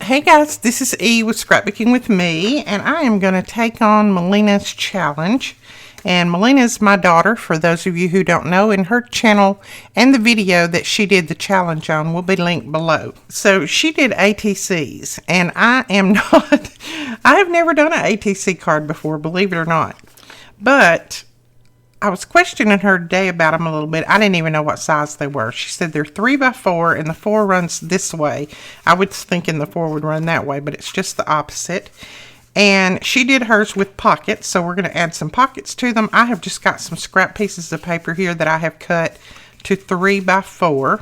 Hey guys, this is E with Scrapbooking with Me, and I am going to take on Melina's challenge. And Melina is my daughter, for those of you who don't know, and her channel and the video that she did the challenge on will be linked below. So she did ATCs, and I am not, I have never done an ATC card before, believe it or not. But I was questioning her today about them a little bit. I didn't even know what size they were. She said they're 3x4 and the 4 runs this way. I was thinking the 4 would run that way, but it's just the opposite. And she did hers with pockets, so we're going to add some pockets to them. I have just got some scrap pieces of paper here that I have cut to 3x4.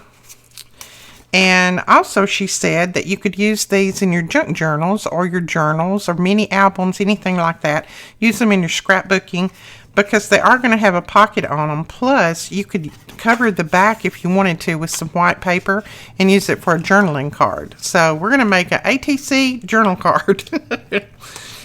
And also she said that you could use these in your junk journals or your journals or mini albums, anything like that. Use them in your scrapbooking, because they are going to have a pocket on them. Plus, you could cover the back if you wanted to with some white paper and use it for a journaling card. So we're going to make an ATC journal card.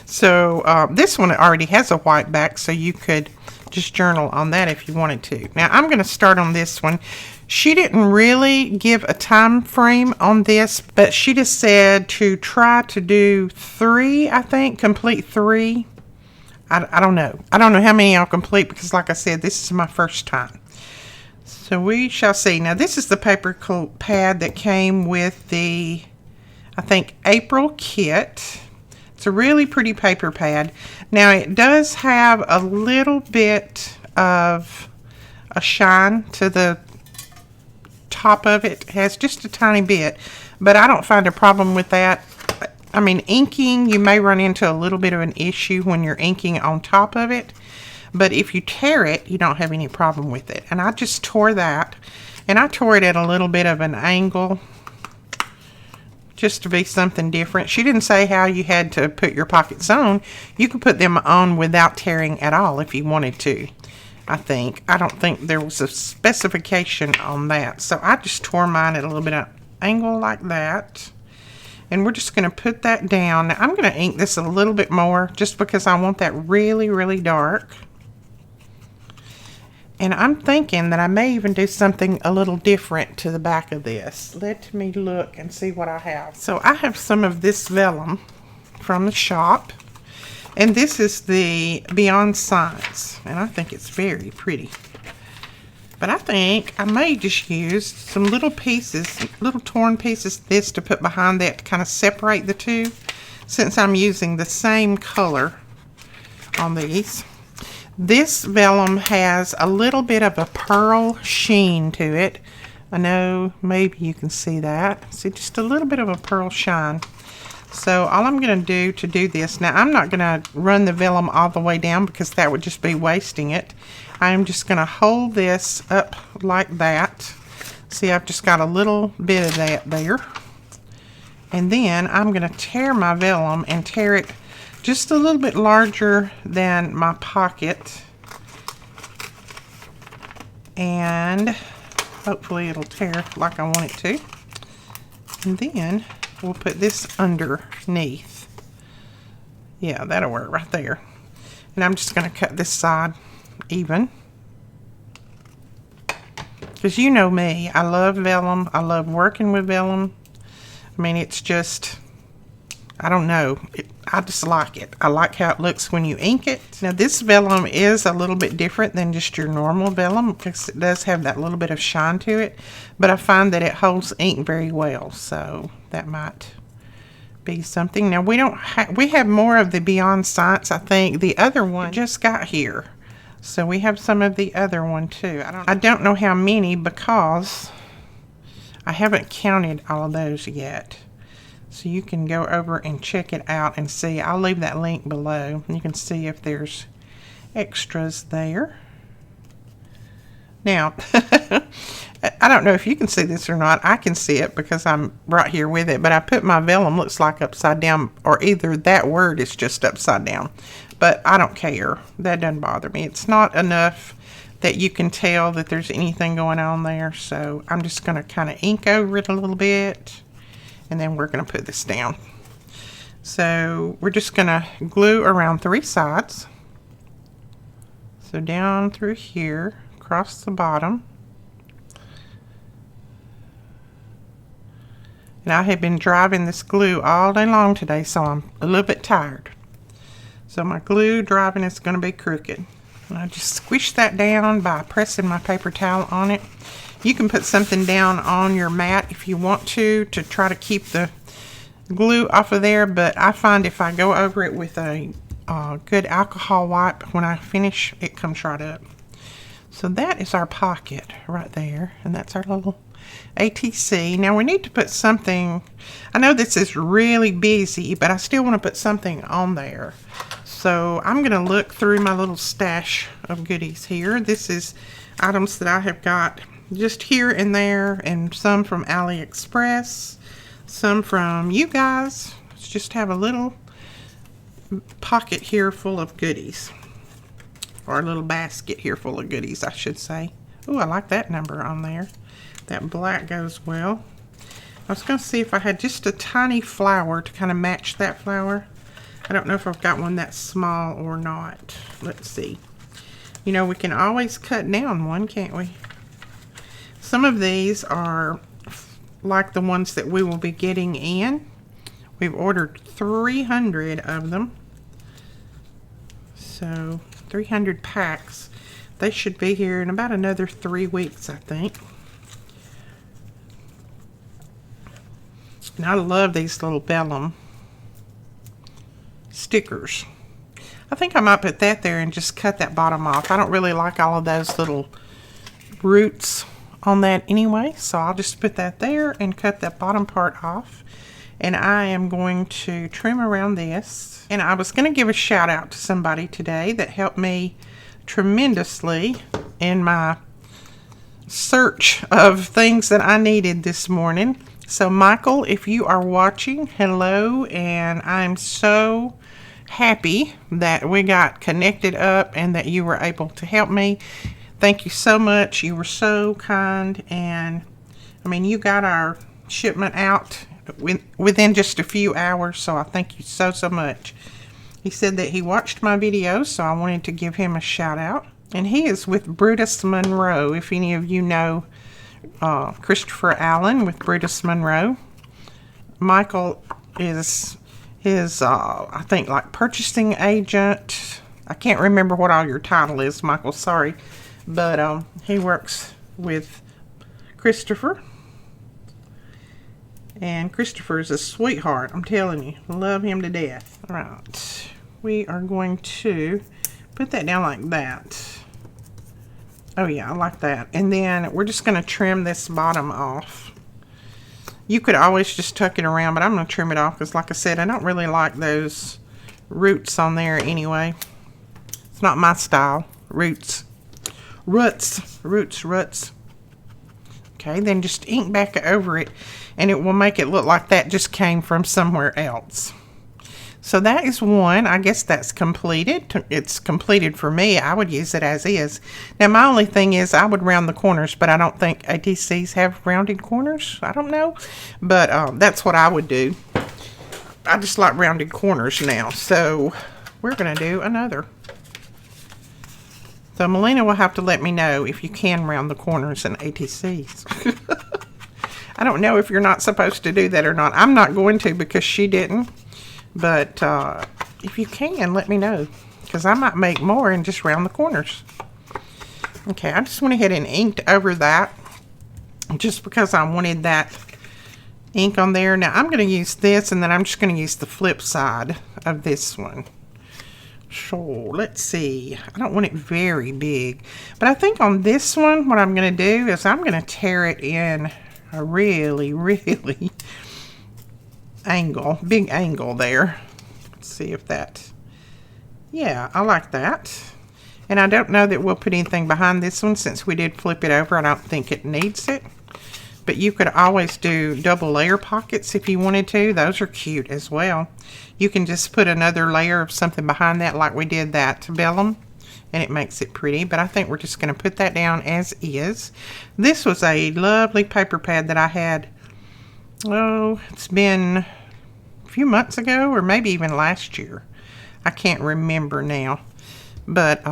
So this one already has a white back, so you could just journal on that if you wanted to. Now I'm going to start on this one. She didn't really give a time frame on this, but she just said to try to do 3, I think, complete 3. I don't know. I don't know how many I'll complete because, like I said, this is my first time. So we shall see. Now, this is the paper pad that came with the, I think, April kit. It's a really pretty paper pad. Now, it does have a little bit of a shine to the top of it. It has just a tiny bit, but I don't find a problem with that. I mean, inking, you may run into a little bit of an issue when you're inking on top of it. But if you tear it, you don't have any problem with it. And I just tore that. And I tore it at a little bit of an angle, just to be something different. She didn't say how you had to put your pockets on. You could put them on without tearing at all if you wanted to, I think. I don't think there was a specification on that. So I just tore mine at a little bit of angle like that. And we're just going to put that down. Now, I'm going to ink this a little bit more just because I want that really, really dark. And I'm thinking that I may even do something a little different to the back of this. Let me look and see what I have. So I have some of this vellum from the shop. And this is the Beyond Science. And I think it's very pretty. But I think I may just use some little pieces, little torn pieces of this to put behind that to kind of separate the two, since I'm using the same color on these. This vellum has a little bit of a pearl sheen to it. I know maybe you can see that. See, just a little bit of a pearl shine. So all I'm going to do this, now I'm not going to run the vellum all the way down because that would just be wasting it. I'm just going to hold this up like that. See, I've just got a little bit of that there. And then I'm going to tear my vellum and tear it just a little bit larger than my pocket. And hopefully it'll tear like I want it to. And then we'll put this underneath. Yeah, that'll work right there. And I'm just going to cut this side even. Because you know me, I love vellum. I love working with vellum. I mean, it's just, I don't know. I just like it. I like how it looks when you ink it. Now, this vellum is a little bit different than just your normal vellum because it does have that little bit of shine to it. But I find that it holds ink very well. So that might be something. Now, we have more of the Beyond Science, I think. The other one just got here. So we have some of the other one too. I don't know how many because I haven't counted all of those yet. So you can go over and check it out and see. I'll leave that link below. You can see if there's extras there. Now, I don't know if you can see this or not. I can see it because I'm right here with it. But I put my vellum, looks like upside down, or either that word is just upside down. But I don't care. That doesn't bother me. It's not enough that you can tell that there's anything going on there. So I'm just going to kind of ink over it a little bit. And then we're going to put this down. So we're just going to glue around 3 sides. So down through here, across the bottom. And I have been driving this glue all day long today, so I'm a little bit tired. So my glue driving is going to be crooked. And I just squish that down by pressing my paper towel on it. You can put something down on your mat if you want to try to keep the glue off of there, but I find if I go over it with a good alcohol wipe, when I finish, it comes right up. So that is our pocket right there, and that's our little ATC. Now we need to put something. I know this is really busy, but I still want to put something on there. So I'm going to look through my little stash of goodies here. This is items that I have got just here and there, and some from AliExpress, some from you guys. Let's just have a little pocket here full of goodies, or a little basket here full of goodies, I should say. Oh, I like that number on there. That black goes well. I was going to see if I had just a tiny flower to kind of match that flower. I don't know if I've got one that small or not. Let's see. You know, we can always cut down one, can't we? Some of these are like the ones that we will be getting in. We've ordered 300 of them. So 300 packs. They should be here in about another 3 weeks, I think. And I love these little vellum stickers. I think I might put that there and just cut that bottom off. I don't really like all of those little roots on that anyway, so I'll just put that there and cut that bottom part off. And I am going to trim around this. And I was going to give a shout out to somebody today that helped me tremendously in my search of things that I needed this morning. So Michael, if you are watching, hello, and I'm so happy that we got connected up and that you were able to help me. Thank you so much. You were so kind, and I mean, you got our shipment out within just a few hours, so I thank you so much. He said that he watched my video, so I wanted to give him a shout out. And he is with Brutus Monroe. If any of you know Christopher Allen with Brutus Monroe, Michael is his I think like purchasing agent. I can't remember what all your title is, Michael, sorry, but he works with Christopher, and Christopher is a sweetheart, I'm telling you. Love him to death. All right, we are going to put that down like that. Oh yeah, I like that. And then we're just going to trim this bottom off. You could always just tuck it around, but I'm going to trim it off because, like I said, I don't really like those roots on there anyway. It's not my style. Roots. Okay, then just ink back over it, and it will make it look like that just came from somewhere else. So that is one. I guess that's completed. It's completed for me. I would use it as is. Now, my only thing is I would round the corners, but I don't think ATCs have rounded corners. I don't know. But that's what I would do. I just like rounded corners now. So we're going to do another. So Melina will have to let me know if you can round the corners in ATCs. I don't know if you're not supposed to do that or not. I'm not going to because she didn't. But if you can, let me know, because I might make more and just round the corners. Okay, I just went ahead and inked over that just because I wanted that ink on there. Now I'm going to use this, and then I'm just going to use the flip side of this one. So let's see. I don't want it very big, but I think on this one what I'm going to do is I'm going to tear it in a really big angle there. Let's see if that, yeah, I like that. And I don't know that we'll put anything behind this one since we did flip it over. I don't think it needs it, but you could always do double layer pockets if you wanted to. Those are cute as well. You can just put another layer of something behind that like we did that vellum, and it makes it pretty. But I think we're just going to put that down as is. This was a lovely paper pad that I had, oh, it's been a few months ago, or maybe even last year. I can't remember now, but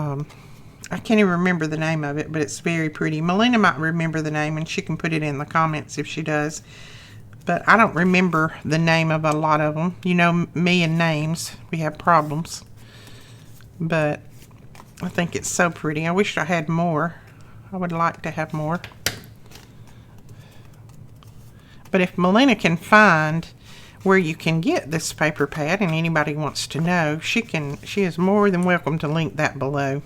I can't even remember the name of it, but it's very pretty. Melina might remember the name, and she can put it in the comments if she does. but I don't remember the name of a lot of them. You know me and names, we have problems. But I think it's so pretty. I wish I had more. I would like to have more. But if Melina can find where you can get this paper pad and anybody wants to know, she is more than welcome to link that below.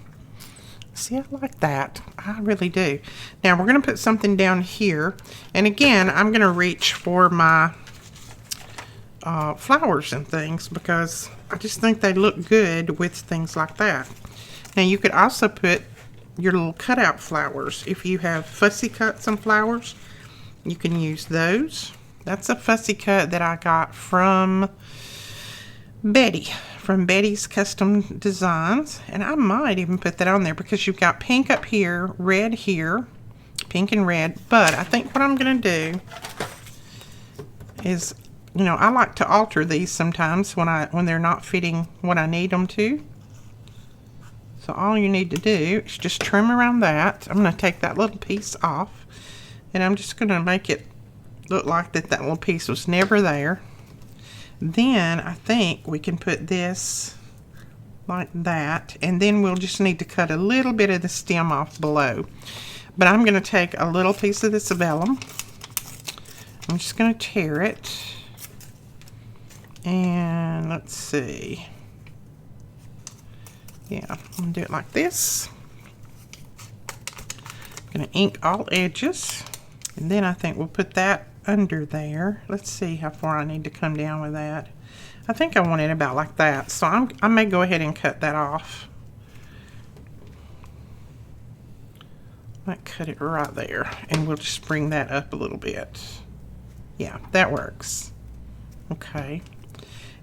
See, I like that. I really do. Now we're going to put something down here. And again, I'm going to reach for my flowers and things because I just think they look good with things like that. Now you could also put your little cutout flowers. If you have fussy cut some flowers, you can use those. That's a fussy cut that I got from Betty, from Betty's Custom Designs. And I might even put that on there because you've got pink up here, red here, pink and red. But I think what I'm going to do is, you know, I like to alter these sometimes when they're not fitting what I need them to. So all you need to do is just trim around that. I'm going to take that little piece off, and I'm just going to make it look like that little piece was never there. Then I think we can put this like that, and then we'll just need to cut a little bit of the stem off below. But I'm going to take a little piece of this vellum. I'm just going to tear it. And let's see. Yeah, I'm going to do it like this. I'm going to ink all edges. And then I think we'll put that under there. Let's see how far I need to come down with that. I think I want it about like that. So I may go ahead and cut that off. Might cut it right there. And we'll just bring that up a little bit. Yeah, that works. Okay.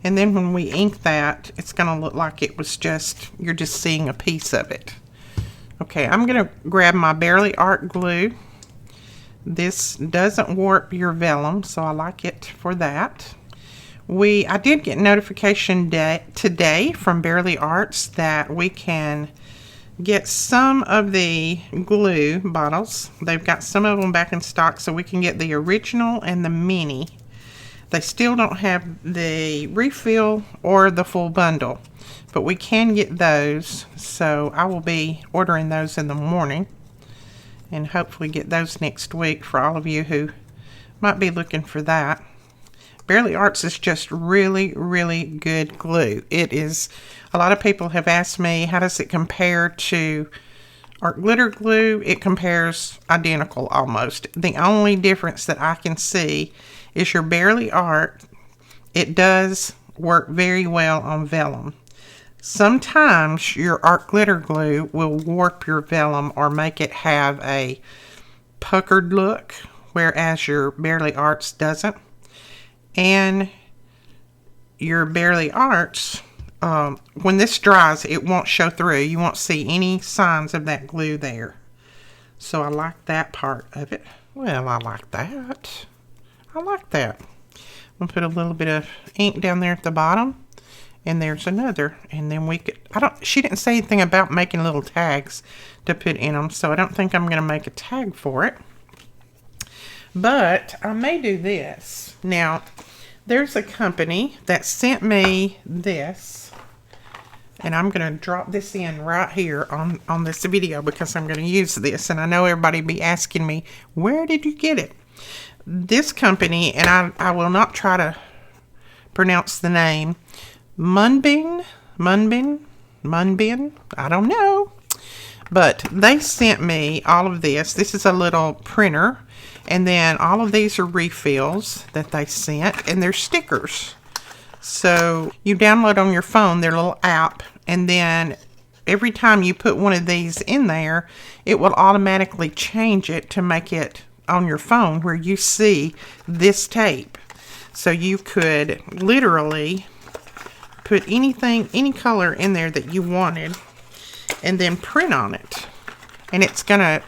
And then when we ink that, it's going to look like it was just, you're just seeing a piece of it. Okay, I'm going to grab my Barely Art glue. This doesn't warp your vellum, so I like it for that. I did get notification today from Barely Arts that we can get some of the glue bottles. They've got some of them back in stock, so we can get the original and the mini. They still don't have the refill or the full bundle, but we can get those. So I will be ordering those in the morning and hopefully get those next week for all of you who might be looking for that. Barely Arts is just really, really good glue. It is, a lot of people have asked me, how does it compare to Art Glitter glue? It compares identical almost. The only difference that I can see is your Barely Art. It does work very well on vellum. Sometimes your Art Glitter glue will warp your vellum or make it have a puckered look, whereas your Barely Arts doesn't. And your Barely Arts, when this dries, it won't show through. You won't see any signs of that glue there. So I like that part of it. Well, I like that. I like that. I'm going to put a little bit of ink down there at the bottom. And there's another. And then we could, she didn't say anything about making little tags to put in them. So I don't think I'm going to make a tag for it. But I may do this. Now, there's a company that sent me this. And I'm going to drop this in right here on this video because I'm going to use this. And I know everybody be asking me, where did you get it? This company, and I will not try to pronounce the name, Munbin, I don't know. But they sent me all of this. This is a little printer. And then all of these are refills that they sent. And they're stickers. So you download on your phone their little app. And then every time you put one of these in there, it will automatically change it to make it on your phone where you see this tape. So you could literally put anything, any color in there that you wanted and then print on it. And it's going to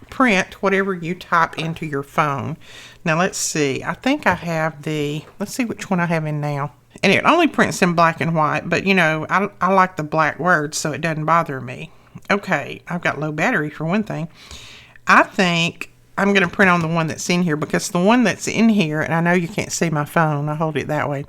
print whatever you type into your phone. Now let's see. I think I have let's see which one I have in now. And it only prints in black and white, but you know, I like the black words so it doesn't bother me. Okay, I've got low battery for one thing. I think I'm going to print on the one that's in here, because the one that's in here, and I know you can't see my phone, I hold it that way.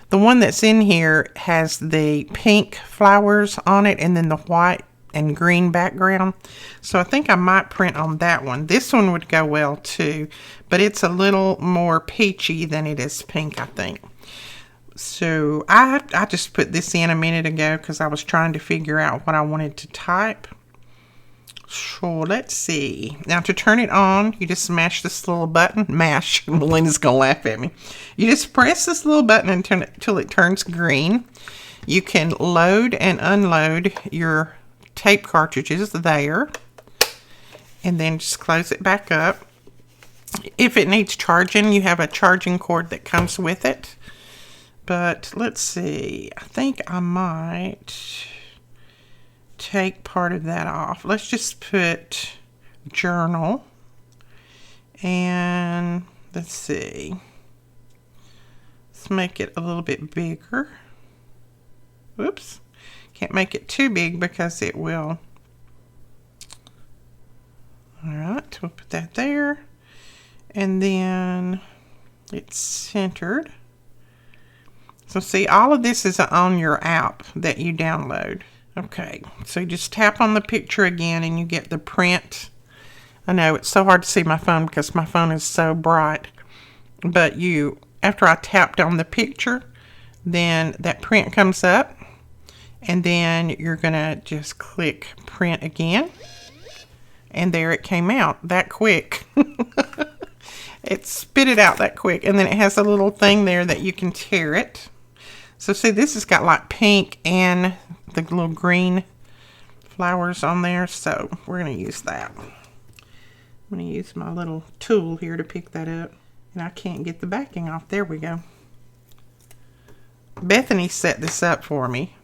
The one that's in here has the pink flowers on it and then the white and green background. So I think I might print on that one. This one would go well too, but it's a little more peachy than it is pink, I think. So I just put this in a minute ago because I was trying to figure out what I wanted to type. So let's see. Now to turn it on, you just smash this little button. Mash. Melina's going to laugh at me. You just press this little button until it turns green. You can load and unload your tape cartridges there. And then just close it back up. If it needs charging, you have a charging cord that comes with it. But let's see. I think I might take part of that off. Let's just put journal, and let's see, let's make it a little bit bigger. Whoops, can't make it too big because it will. All right, we'll put that there, and then it's centered. So see, all of this is on your app that you download. Okay, so you just tap on the picture again and you get the print. I know it's so hard to see my phone because my phone is so bright. But after I tapped on the picture, then that print comes up. And then you're going to just click print again. And there it came out that quick. It spit it out that quick. And then it has a little thing there that you can tear it. So see, this has got like pink and the little green flowers on there, so we're going to use that. I'm going to use my little tool here to pick that up, and I can't get the backing off. There we go. Bethany set this up for me,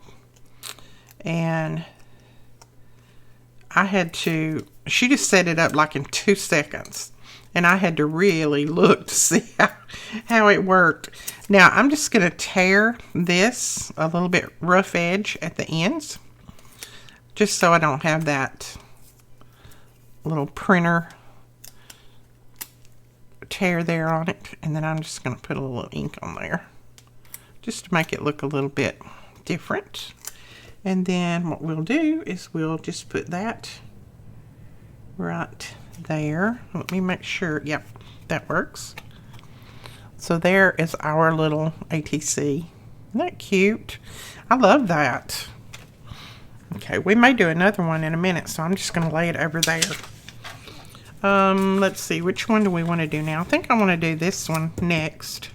and she just set it up like in 2 seconds, and I had to really look to see how it worked. Now, I'm just going to tear this a little bit rough edge at the ends, just so I don't have that little printer tear there on it. And then I'm just going to put a little ink on there, just to make it look a little bit different. And then what we'll do is we'll just put that right there. Let me make sure. Yep, that works. So there is our little ATC. Isn't that cute? I love that. Okay, we may do another one in a minute, so I'm just going to lay it over there. Let's see, which one do we want to do now? I think I want to do this one next.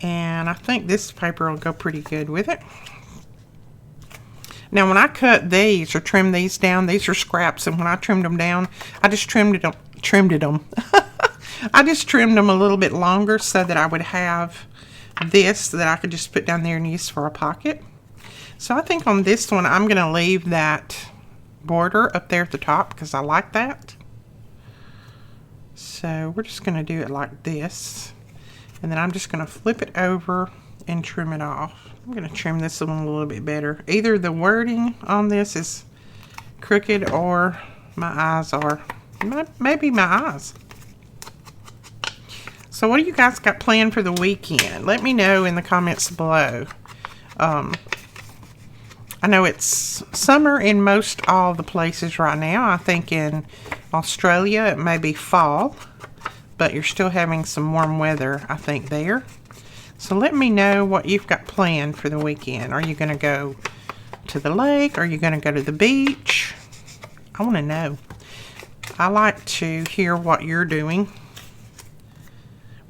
And I think this paper will go pretty good with it. Now, when I cut these or trim these down, these are scraps, and when I trimmed them down, I just trimmed them. I just trimmed them a little bit longer so that I would have this that I could just put down there and use for a pocket. So I think on this one, I'm going to leave that border up there at the top because I like that. So we're just going to do it like this. And then I'm just going to flip it over and trim it off. I'm going to trim this one a little bit better. Either the wording on this is crooked or my eyes are. Maybe my eyes. So what do you guys got planned for the weekend? Let me know in the comments below. I know it's summer in most all the places right now. I think in Australia it may be fall, but you're still having some warm weather, I think, there. So let me know what you've got planned for the weekend. Are you going to go to the lake? Are you going to go to the beach? I want to know. I like to hear what you're doing.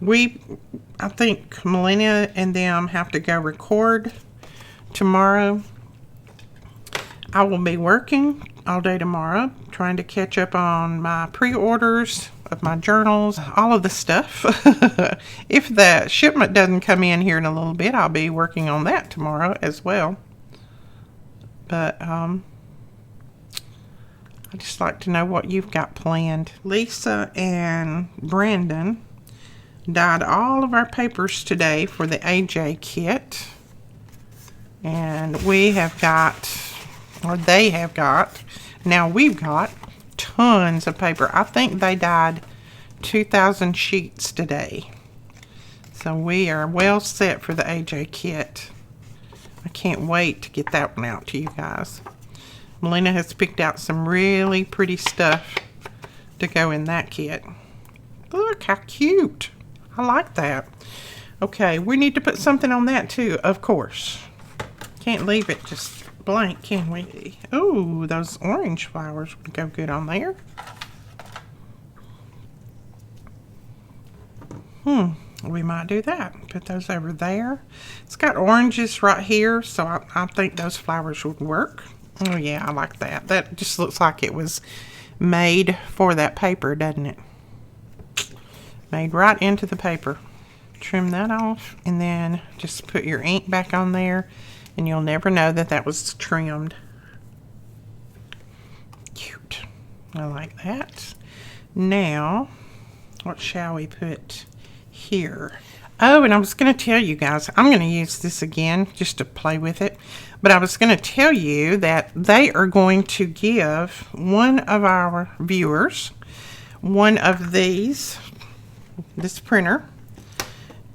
I think Melina and them have to go record tomorrow. I will be working all day tomorrow, trying to catch up on my pre-orders of my journals, all of the stuff. If the shipment doesn't come in here in a little bit, I'll be working on that tomorrow as well. But I just like to know what you've got planned. Lisa and Brandon dyed all of our papers today for the AJ kit. And we have got, or they have got, now we've got tons of paper. I think they dyed 2,000 sheets today. So we are well set for the AJ kit. I can't wait to get that one out to you guys. Melina has picked out some really pretty stuff to go in that kit. Look how cute. I like that. Okay, we need to put something on that too, of course. Can't leave it just blank, can we? Oh, those orange flowers would go good on there. We might do that. Put those over there. It's got oranges right here, so I think those flowers would work. Oh yeah, I like that. That just looks like it was made for that paper, doesn't it? Made right into the paper. Trim that off, and then just put your ink back on there, and you'll never know that that was trimmed. Cute. I like that. Now, what shall we put here? Oh, and I was going to tell you guys, I'm going to use this again just to play with it. But I was going to tell you that they are going to give one of our viewers one of these, this printer.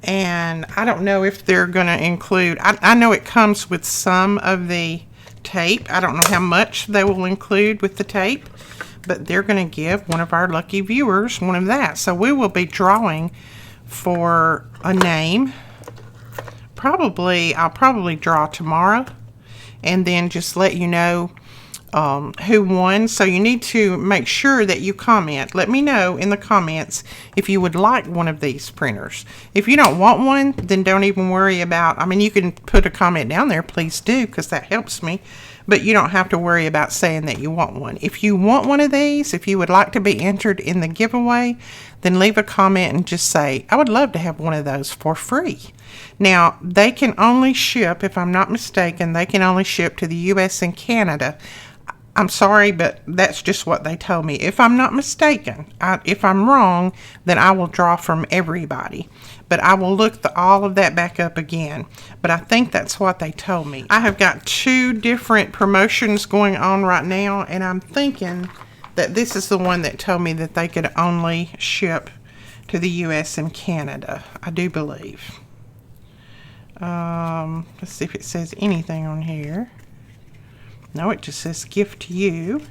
And I don't know if they're going to include, I know it comes with some of the tape. I don't know how much they will include with the tape, but they're going to give one of our lucky viewers one of that. So we will be drawing for a name. I'll probably draw tomorrow and then just let you know who won. So you need to make sure that you comment. Let me know in the comments if you would like one of these printers. If you don't want one, then don't even worry about, I mean, you can put a comment down there, please do, because that helps me. But you don't have to worry about saying that you want one. If you want one of these, if you would like to be entered in the giveaway, then leave a comment and just say, I would love to have one of those for free. Now, they can only ship, if I'm not mistaken, they can only ship to the US and Canada. I'm sorry, but that's just what they told me. If I'm not mistaken, if I'm wrong, then I will draw from everybody. But I will look all of that back up again. But I think that's what they told me. I have got 2 different promotions going on right now, and I'm thinking that this is the one that told me that they could only ship to the US and Canada, I do believe. Let's see if it says anything on here. No, it just says gift to you.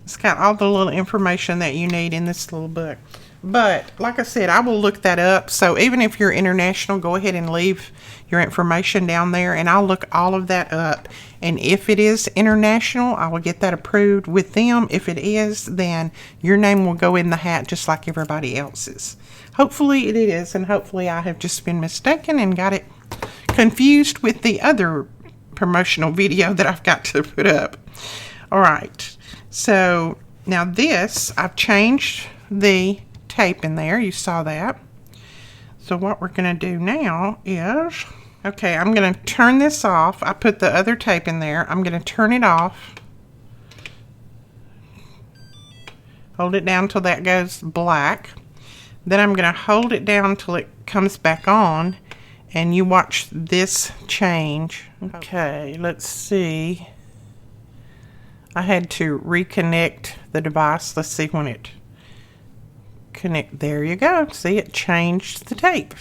It's got all the little information that you need in this little book. But like I said, I will look that up. So even if you're international, go ahead and leave your information down there, and I'll look all of that up. And if it is international, I will get that approved with them. If it is, then your name will go in the hat just like everybody else's. Hopefully it is, and hopefully I have just been mistaken and got it confused with the other promotional video that I've got to put up. All right, so now this, I've changed the tape in there. You saw that. So what we're going to do now is, okay, I'm going to turn this off. I put the other tape in there. I'm going to turn it off. Hold it down till that goes black. Then I'm going to hold it down till it comes back on, and you watch this change. Okay, let's see. I had to reconnect the device. Let's see when it connect. There you go. See, it changed the tape.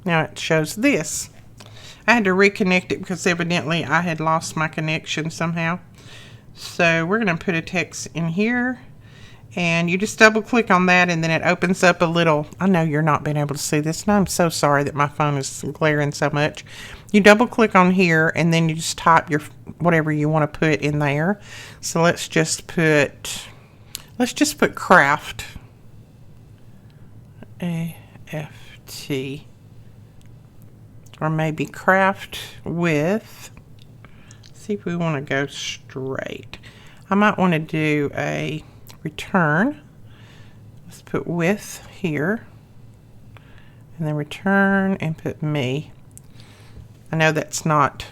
Now it shows this. I had to reconnect it because evidently I had lost my connection somehow. So we're going to put a text in here, and you just double click on that, and then it opens up a little, I know you're not being able to see this, and I'm so sorry that my phone is glaring so much. You double click on here, and then you just type your whatever you want to put in there. So let's just put craft. AFT, or maybe craft with, see if we want to go straight. I might want to do a return. Let's put with here, and then return and put me. I know that's not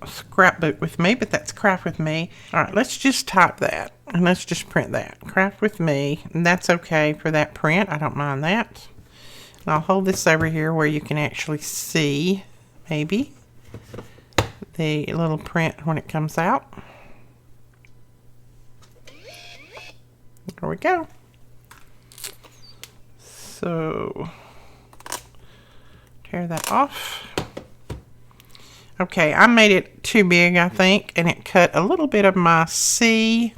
scrapbook with me, but that's craft with me. All right, let's just type that, and let's just print that, craft with me, and that's okay for that print. I don't mind that. And I'll hold this over here where you can actually see maybe the little print when it comes out. There we go. So tear that off. Okay, I made it too big, I think, and it cut a little bit of my C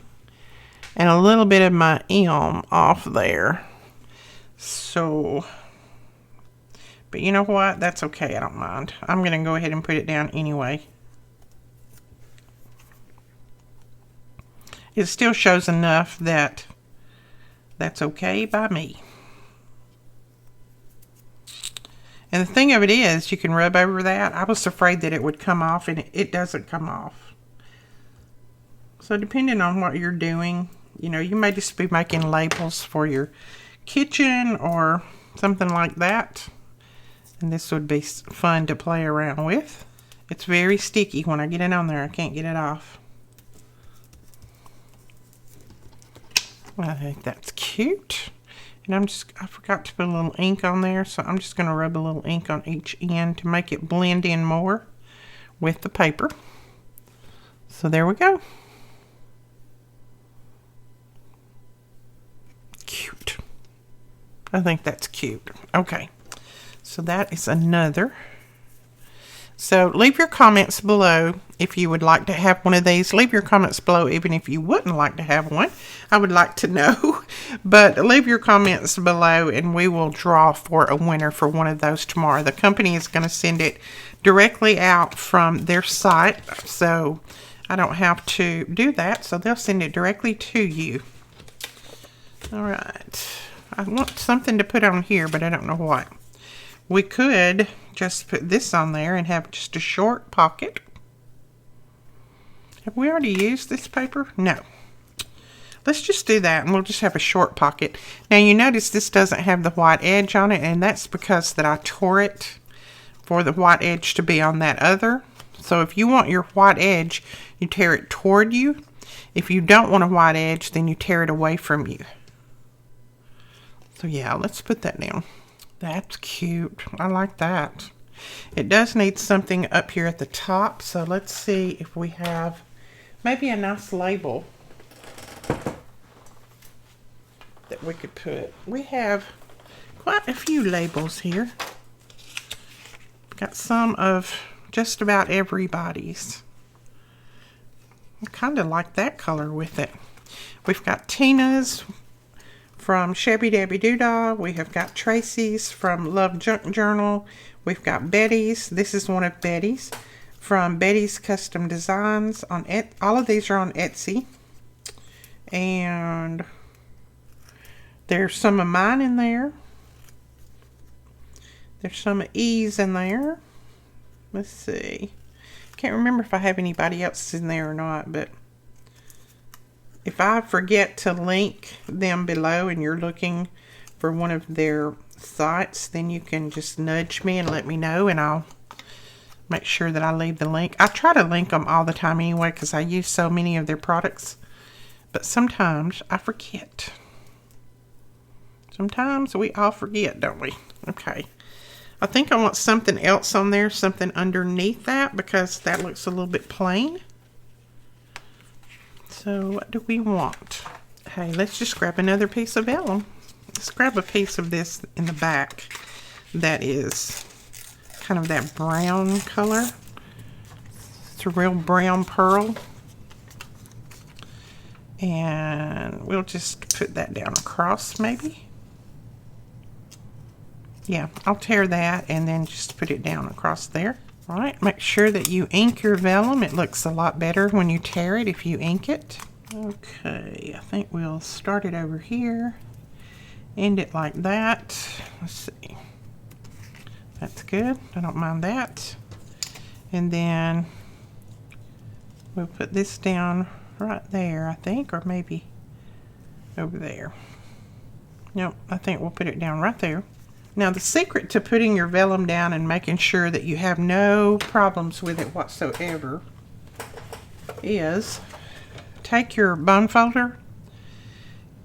and a little bit of my M off there. So, but you know what? That's okay, I don't mind. I'm going to go ahead and put it down anyway. It still shows enough that that's okay by me. And the thing of it is, you can rub over that. I was afraid that it would come off, and it doesn't come off. So depending on what you're doing, you know, you may just be making labels for your kitchen or something like that. And this would be fun to play around with. It's very sticky. When I get it on there, I can't get it off. I think that's cute. And I forgot to put a little ink on there, so I'm just going to rub a little ink on each end to make it blend in more with the paper. So there we go. Cute. I think that's cute. Okay, so that is another. So leave your comments below if you would like to have one of these. Leave your comments below even if you wouldn't like to have one. I would like to know. But leave your comments below and we will draw for a winner for one of those tomorrow. The company is going to send it directly out from their site. So I don't have to do that. So they'll send it directly to you. All right. I want something to put on here, but I don't know what. We could just put this on there and have just a short pocket. Have we already used this paper? No. Let's just do that and we'll just have a short pocket. Now you notice this doesn't have the white edge on it, and that's because that I tore it for the white edge to be on that other. So if you want your white edge, you tear it toward you. If you don't want a white edge, then you tear it away from you. So yeah, let's put that down. That's cute. I like that. It does need something up here at the top, so let's see if we have maybe a nice label that we could put. We have quite a few labels here. Got some of just about everybody's. I kind of like that color with it. We've got Tina's from Shabby Dabby Doodah. We have got Tracy's from Love Junk Journal. We've got Betty's. This is one of Betty's from Betty's Custom Designs. All of these are on Etsy. And there's some of mine in there. There's some of E's in there. Let's see. Can't remember if I have anybody else in there or not, but if I forget to link them below and you're looking for one of their sites, then you can just nudge me and let me know, and I'll make sure that I leave the link. I try to link them all the time anyway because I use so many of their products, but sometimes I forget. Sometimes we all forget, don't we? Okay. I think I want something else on there, something underneath that, because that looks a little bit plain. So what do we want? Hey, let's just grab another piece of vellum. Let's grab a piece of this in the back that is kind of that brown color. It's a real brown pearl. And we'll just put that down across maybe. Yeah, I'll tear that and then just put it down across there. All right, make sure that you ink your vellum. It looks a lot better when you tear it if you ink it. Okay, I think we'll start it over here. End it like that. Let's see. That's good. I don't mind that. And then we'll put this down right there, I think, or maybe over there. Nope, I think we'll put it down right there. Now the secret to putting your vellum down and making sure that you have no problems with it whatsoever is take your bone folder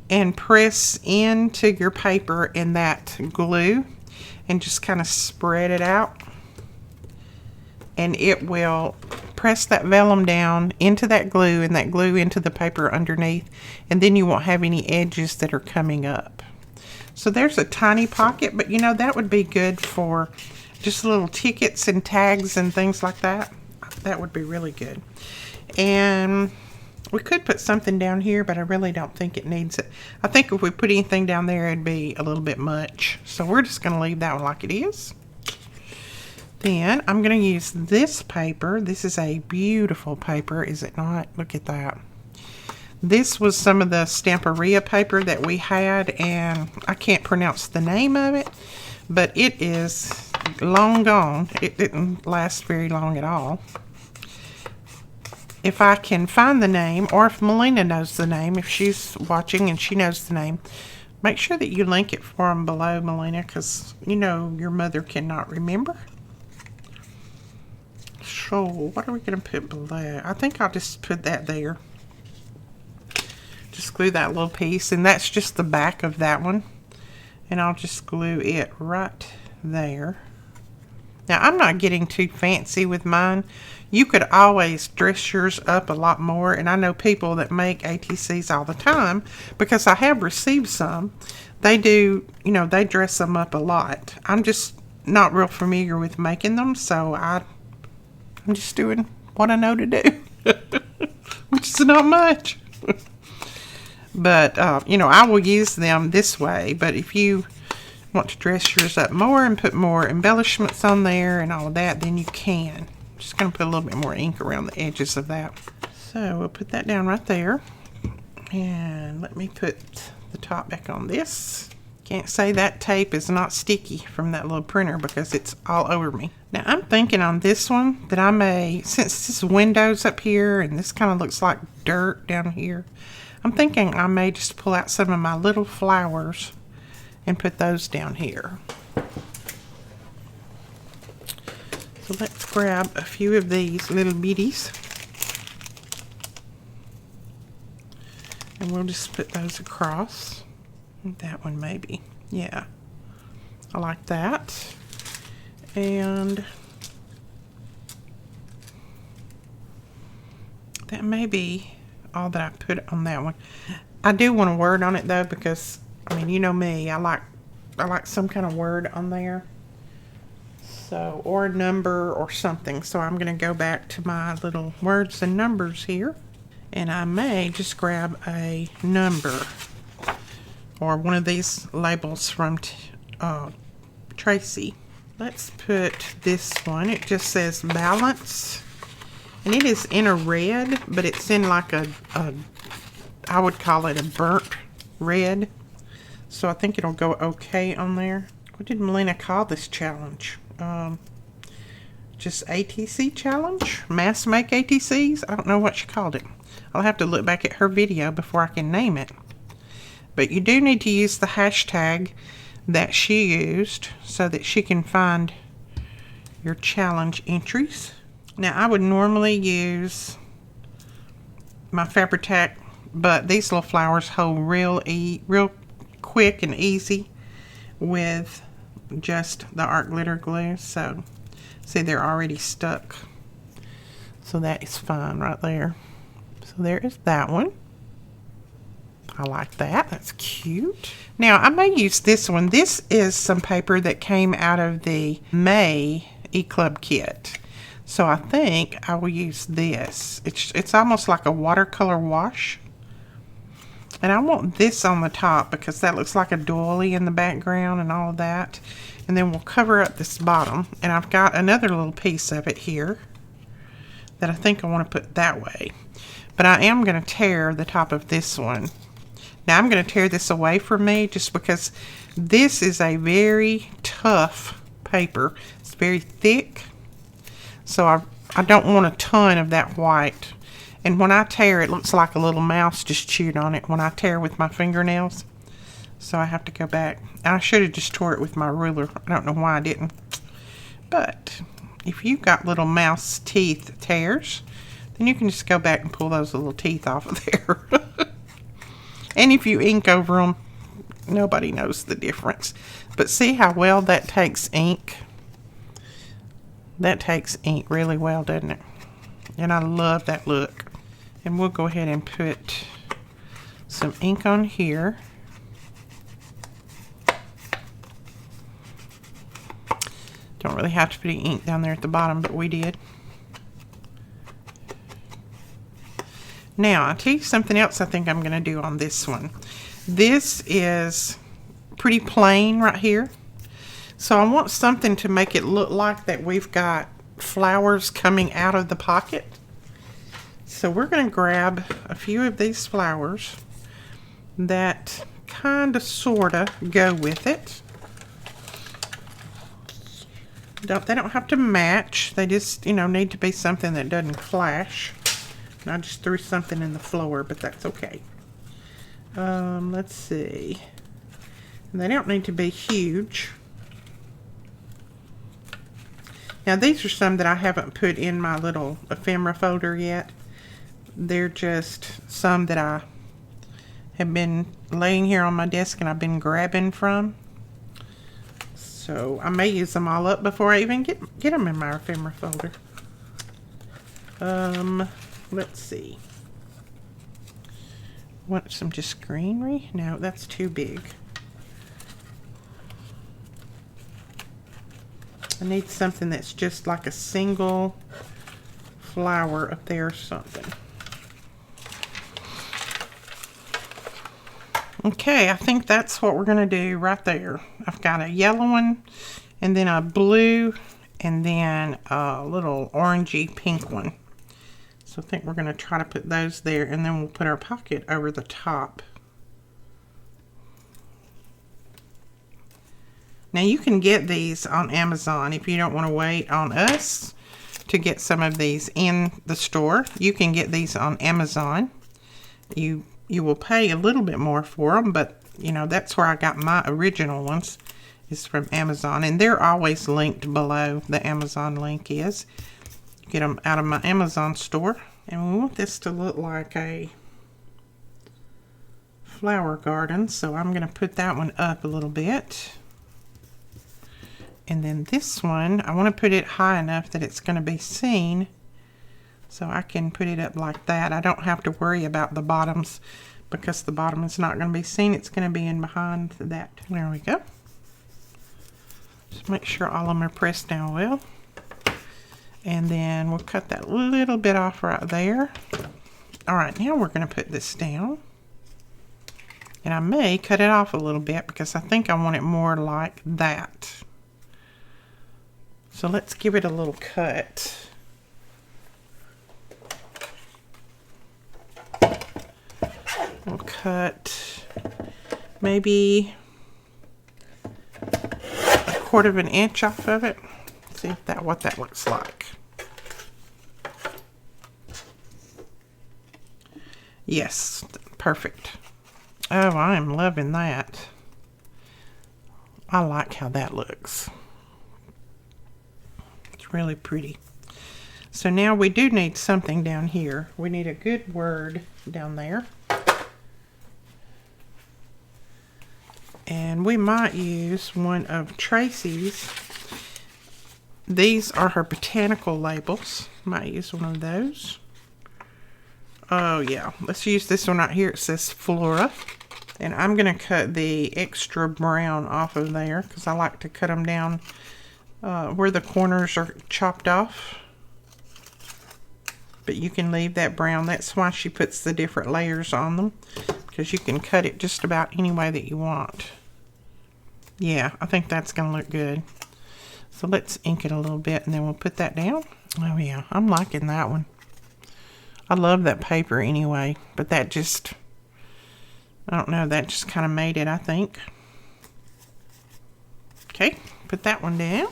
and press into your paper in that glue and just kind of spread it out, and it will press that vellum down into that glue and that glue into the paper underneath, and then you won't have any edges that are coming up. So there's a tiny pocket, but you know, that would be good for just little tickets and tags and things like that. That would be really good. And we could put something down here, but I really don't think it needs it. I think if we put anything down there, it'd be a little bit much. So we're just going to leave that one like it is. Then I'm going to use this paper. This is a beautiful paper, is it not? Look at that. This was some of the Stamperia paper that we had, and I can't pronounce the name of it, but it is long gone. It didn't last very long at all. If I can find the name, or if Melina knows the name, if she's watching and she knows the name, make sure that you link it for them below, Melina, because you know your mother cannot remember. So what are we going to put below? I think I'll just put that there. Just glue that little piece, and that's just the back of that one, and I'll just glue it right there. Now I'm not getting too fancy with mine. You could always dress yours up a lot more, and I know people that make ATCs all the time because I have received some. They do, you know, they dress them up a lot. I'm just not real familiar with making them, so I'm just doing what I know to do, which is not much. But, you know, I will use them this way. But if you want to dress yours up more and put more embellishments on there and all of that, then you can. Just going to put a little bit more ink around the edges of that. So we'll put that down right there. And let me put the top back on this. Can't say that tape is not sticky from that little printer because it's all over me. Now I'm thinking on this one that I may, since this window's up here and this kind of looks like dirt down here, I'm thinking I may just pull out some of my little flowers and put those down here. So let's grab a few of these little bitties. And we'll just put those across. That one maybe. Yeah. I like that. And that may be all that I put on that one. I do want a word on it though, because I mean, you know me, I like some kind of word on there. So, or a number or something. So I'm going to go back to my little words and numbers here, and I may just grab a number or one of these labels from Tracy. Let's put this one. It just says balance. And it is in a red, but it's in like a I would call it a burnt red. So I think it'll go okay on there. What did Melina call this challenge? Just ATC challenge? Mass make ATCs? I don't know what she called it. I'll have to look back at her video before I can name it. But you do need to use the hashtag that she used so that she can find your challenge entries. Now I would normally use my Fabri-Tac, but these little flowers hold real quick and easy with just the art glitter glue. So see, they're already stuck, so that is fine right there. So there is that one. I like that. That's cute. Now I may use this one. This is some paper that came out of the May E-Club kit. So I think I will use this. It's almost like a watercolor wash. And I want this on the top because that looks like a doily in the background and all of that. And then we'll cover up this bottom. And I've got another little piece of it here that I think I want to put that way. But I am going to tear the top of this one. Now I'm going to tear this away from me just because this is a very tough paper. It's very thick. So I don't want a ton of that white. And when I tear, it looks like a little mouse just chewed on it when I tear with my fingernails. So I have to go back. I should have just tore it with my ruler. I don't know why I didn't. But if you've got little mouse teeth tears, then you can just go back and pull those little teeth off of there. And if you ink over them, nobody knows the difference. But see how well that takes ink? That takes ink really well, doesn't it? And I love that look. And we'll go ahead and put some ink on here. really have to put any ink down there at the bottom, but we did. Now, I'll tell you something else I think I'm going to do on this one. This is pretty plain right here. So I want something to make it look like that we've got flowers coming out of the pocket. So we're going to grab a few of these flowers that kind of sort of go with it. They don't have to match. They just, you know, need to be something that doesn't clash. And I just threw something in the floor, but that's okay. Let's see. And they don't need to be huge. Now these are some that I haven't put in my little ephemera folder yet. They're just some that I have been laying here on my desk and I've been grabbing from. So I may use them all up before I even get them in my ephemera folder. Let's see. Want some just greenery? No, that's too big. I need something that's just like a single flower up there or something. Okay, I think that's what we're going to do right there. I've got a yellow one, and then a blue, and then a little orangey pink one. So I think we're going to try to put those there, and then we'll put our pocket over the top. Now you can get these on Amazon if you don't want to wait on us to get some of these in the store. You can get these on Amazon. You will pay a little bit more for them, but you know, that's where I got my original ones, is from Amazon, and they're always linked below. The Amazon link is. Get them out of my Amazon store, and we want this to look like a flower garden, so I'm going to put that one up a little bit. And then this one, I want to put it high enough that it's going to be seen, so I can put it up like that. I don't have to worry about the bottoms, because the bottom is not going to be seen. It's going to be in behind that. There we go. Just make sure all of them are pressed down well. And then we'll cut that little bit off right there. All right, now we're going to put this down. And I may cut it off a little bit because I think I want it more like that. So let's give it a little cut. We'll cut maybe 1/4 of an inch off of it. See if what that looks like. Yes, perfect. Oh, I'm loving that. I like how that looks. It's really pretty. So now we do need something down here. We need a good word down there. And we might use one of Tracy's. These are her botanical labels. Might use one of those. Oh yeah, let's use this one right here. It says Flora. And I'm going to cut the extra brown off of there because I like to cut them down where the corners are chopped off. But you can leave that brown. That's why she puts the different layers on them, because you can cut it just about any way that you want. Yeah, I think that's going to look good. So let's ink it a little bit and then we'll put that down. Oh yeah, I'm liking that one. I love that paper anyway, but that just, I don't know, that just kind of made it, I think. Okay, put that one down.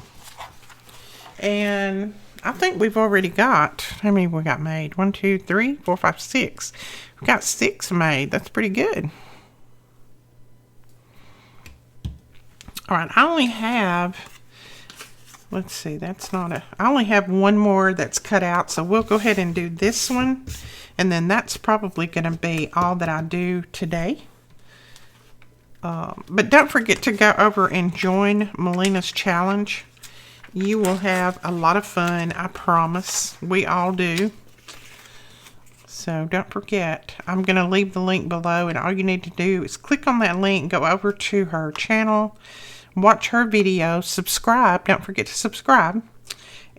And I think we've already got, how many we got made? 1, 2, 3, 4, 5, 6. We've got 6 made. That's pretty good. All right, I only have, let's see, that's not a, I only have one more that's cut out, so we'll go ahead and do this one, and then that's probably going to be all that I do today. But don't forget to go over and join Melina's challenge. You will have a lot of fun, I promise. We all do. So don't forget, I'm going to leave the link below, and all you need to do is click on that link, go over to her channel, watch her video, subscribe. Don't forget to subscribe.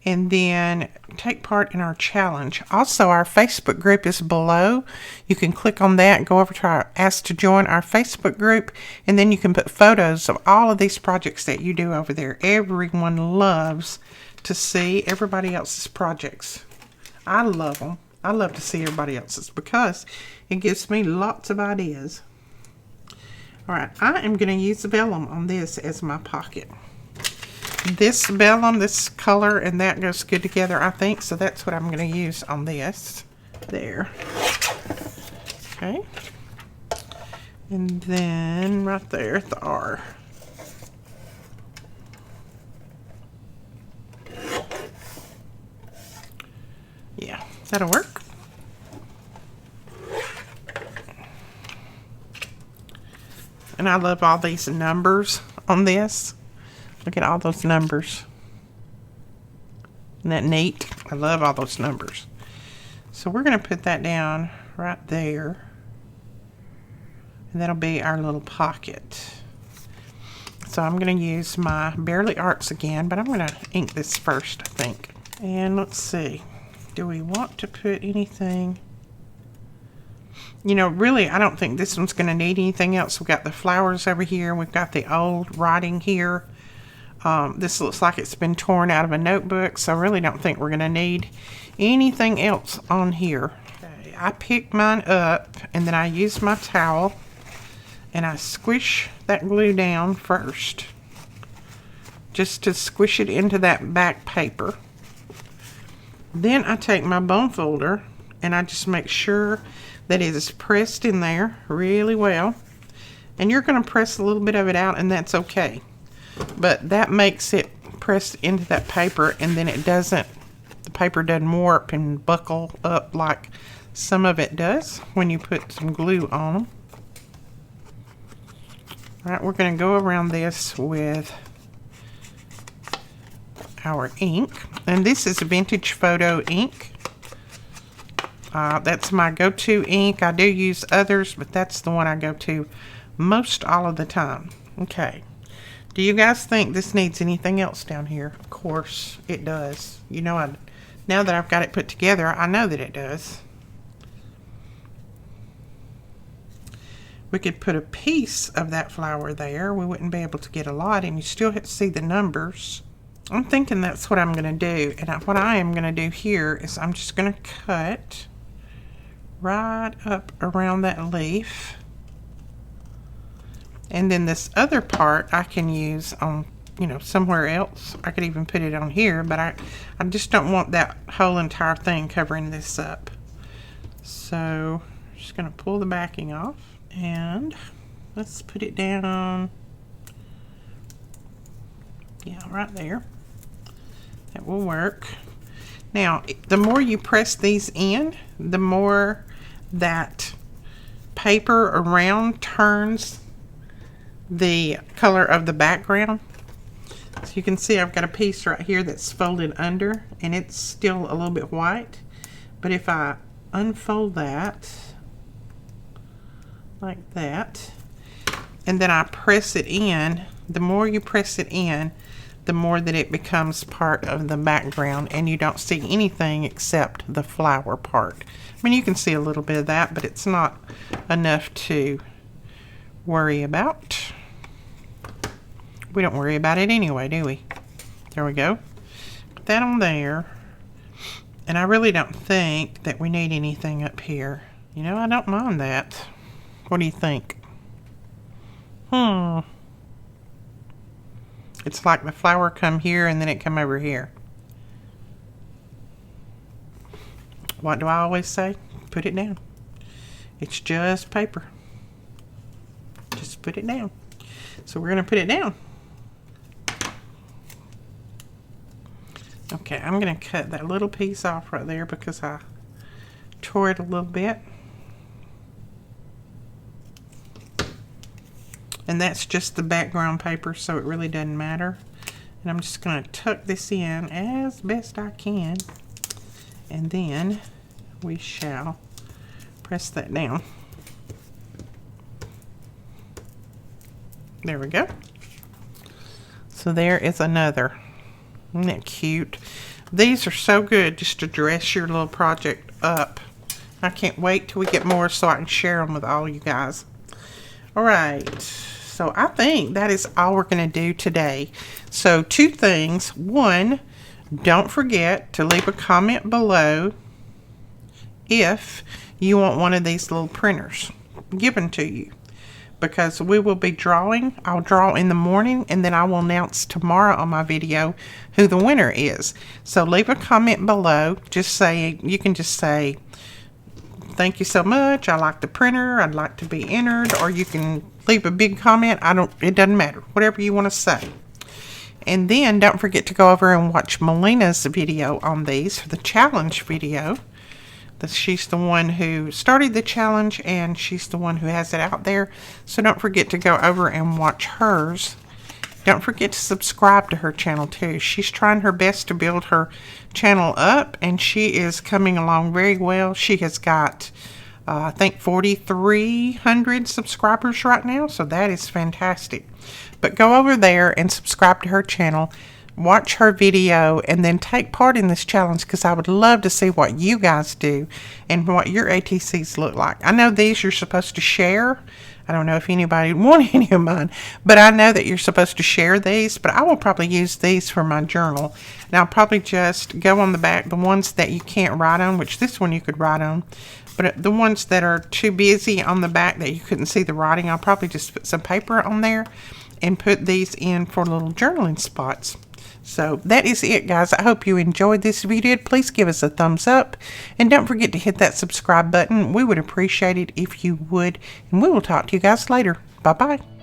And then take part in our challenge. Also, our Facebook group is below. You can click on that and go over to our Ask to Join our Facebook group. And then you can put photos of all of these projects that you do over there. Everyone loves to see everybody else's projects. I love them. I love to see everybody else's because it gives me lots of ideas. Alright, I am going to use the vellum on this as my pocket. This vellum, this color, and that goes good together, I think. So that's what I'm going to use on this. There. Okay. And then right there, the R. Yeah, that'll work. And I love all these numbers on this. Look at all those numbers. Isn't that neat? I love all those numbers. So we're going to put that down right there. And that'll be our little pocket. So I'm going to use my Barely Arts again, but I'm going to ink this first, I think. And let's see. Do we want to put anything? You know, really, I don't think this one's going to need anything else. We've got the flowers over here. We've got the old writing here. This looks like it's been torn out of a notebook, so I really don't think we're going to need anything else on here. Okay, I pick mine up, and then I use my towel, and I squish that glue down first, just to squish it into that back paper. Then I take my bone folder, and I just make sure that it is pressed in there really well. And you're going to press a little bit of it out, and that's okay. But that makes it pressed into that paper, and then it doesn't, the paper doesn't warp and buckle up like some of it does when you put some glue on them. Alright, we're going to go around this with our ink. And this is Vintage Photo ink. That's my go-to ink. I do use others, but that's the one I go to most all of the time. Okay. Do you guys think this needs anything else down here? Of course it does. You know, now that I've got it put together, I know that it does. We could put a piece of that flower there. We wouldn't be able to get a lot, and you still have to see the numbers. I'm thinking that's what I'm going to do. And what I am going to do here is I'm just going to cut right up around that leaf. And then this other part I can use on, you know, somewhere else. I could even put it on here, but I just don't want that whole entire thing covering this up. So I'm just going to pull the backing off, and let's put it down. Yeah, right there. That will work. Now, the more you press these in, the more that paper around turns the color of the background. So you can see I've got a piece right here that's folded under, and it's still a little bit white. But if I unfold that like that, and then I press it in, the more you press it in, the more that it becomes part of the background, and you don't see anything except the flower part. I mean, you can see a little bit of that, but it's not enough to worry about. We don't worry about it anyway, do we? There we go. Put that on there. And I really don't think that we need anything up here. You know, I don't mind that. What do you think? It's like the flower come here and then it come over here. What do I always say? Put it down. It's just paper. Just put it down. So we're going to put it down. Okay, I'm going to cut that little piece off right there because I tore it a little bit. And that's just the background paper, so it really doesn't matter. And I'm just going to tuck this in as best I can. And then we shall press that down. So there is another. Isn't that cute? These are so good just to dress your little project up. I can't wait till we get more so I can share them with all you guys. Alright, so I think that is all we're going to do today. So 2 things. 1, don't forget to leave a comment below if you want one of these little printers given to you. Because we will be drawing. I'll draw in the morning and then I will announce tomorrow on my video who the winner is. So leave a comment below. You can just say, thank you so much, I like the printer, I'd like to be entered, or you can leave a big comment. It doesn't matter, whatever you want to say. And then don't forget to go over and watch Melina's video on these, the challenge video. She's the one who started the challenge and she's the one who has it out there. So don't forget to go over and watch hers. Don't forget to subscribe to her channel too. She's trying her best to build her channel up and she is coming along very well. She has got, I think, 4,300 subscribers right now. So that is fantastic. But go over there and subscribe to her channel. Watch her video and then take part in this challenge because I would love to see what you guys do and what your ATCs look like. I know these you're supposed to share. I don't know if anybody would want any of mine, but I know that you're supposed to share these, but I will probably use these for my journal. And I'll probably just go on the back, the ones that you can't write on, which this one you could write on, but the ones that are too busy on the back that you couldn't see the writing, I'll probably just put some paper on there and put these in for little journaling spots. So that is it, guys. I hope you enjoyed this video. Please give us a thumbs up and don't forget to hit that subscribe button. We would appreciate it if you would, and we will talk to you guys later. Bye bye.